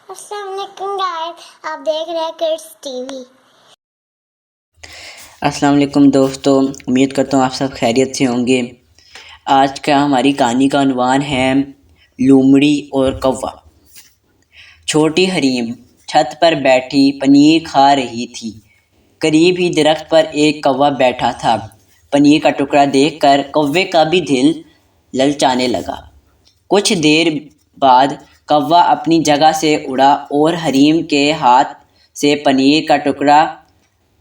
السلام علیکم گائز، آپ دیکھ رہے ہیں کڈس ٹی وی۔ السلام علیکم دوستو، امید کرتا ہوں آپ سب خیریت سے ہوں گے۔ آج کا ہماری کہانی کا عنوان ہے لومڑی اور کوا۔ چھوٹی حریم چھت پر بیٹھی پنیر کھا رہی تھی۔ قریب ہی درخت پر ایک کوا بیٹھا تھا۔ پنیر کا ٹکڑا دیکھ کر کوے کا بھی دل للچانے لگا۔ کچھ دیر بعد کوا اپنی جگہ سے اڑا اور حریم کے ہاتھ سے پنیر کا ٹکڑا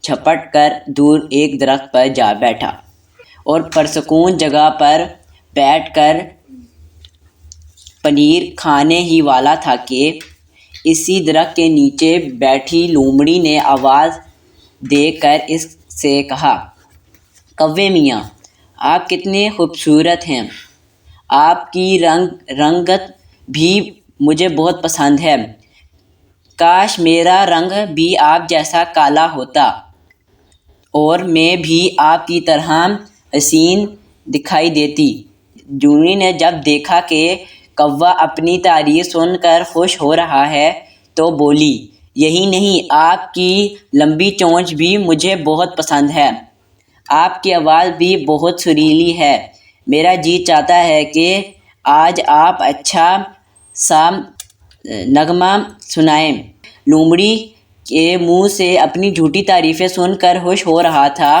جھپٹ کر دور ایک درخت پر جا بیٹھا اور پرسکون جگہ پر بیٹھ کر پنیر کھانے ہی والا تھا کہ اسی درخت کے نیچے بیٹھی لومڑی نے آواز دے کر اس سے کہا، کوے میاں، آپ کتنے خوبصورت ہیں۔ آپ کی رنگت بھی مجھے بہت پسند ہے۔ کاش میرا رنگ بھی آپ جیسا کالا ہوتا اور میں بھی آپ کی طرح حسین دکھائی دیتی۔ جوگنی نے جب دیکھا کہ کوا اپنی تعریف سن کر خوش ہو رہا ہے تو بولی، یہی نہیں، آپ کی لمبی چونچ بھی مجھے بہت پسند ہے۔ آپ کی آواز بھی بہت سریلی ہے۔ میرا جی چاہتا ہے کہ آج آپ اچھا سا نغمہ سنائیں۔ لومڑی کے منہ سے اپنی جھوٹی تعریفیں سن کر خوش ہو رہا تھا۔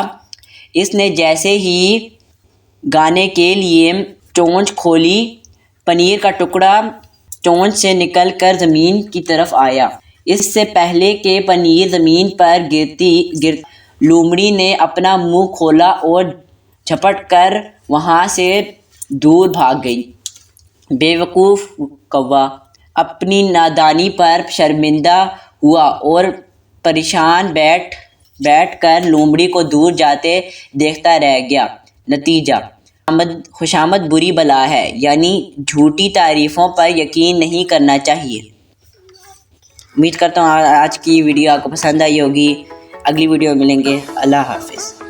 اس نے جیسے ہی گانے کے لیے چونچ کھولی، پنیر کا ٹکڑا چونچ سے نکل کر زمین کی طرف آیا۔ اس سے پہلے کہ پنیر زمین پر گر لومڑی نے اپنا منہ کھولا اور جھپٹ کر وہاں سے دور بھاگ گئی۔ بے وقوف کوا اپنی نادانی پر شرمندہ ہوا اور پریشان بیٹھ کر لومڑی کو دور جاتے دیکھتا رہ گیا۔ نتیجہ، خوشامد بری بلا ہے، یعنی جھوٹی تعریفوں پر یقین نہیں کرنا چاہیے۔ امید کرتا ہوں آج کی ویڈیو آپ کو پسند آئی ہوگی۔ اگلی ویڈیو میں ملیں گے۔ اللہ حافظ۔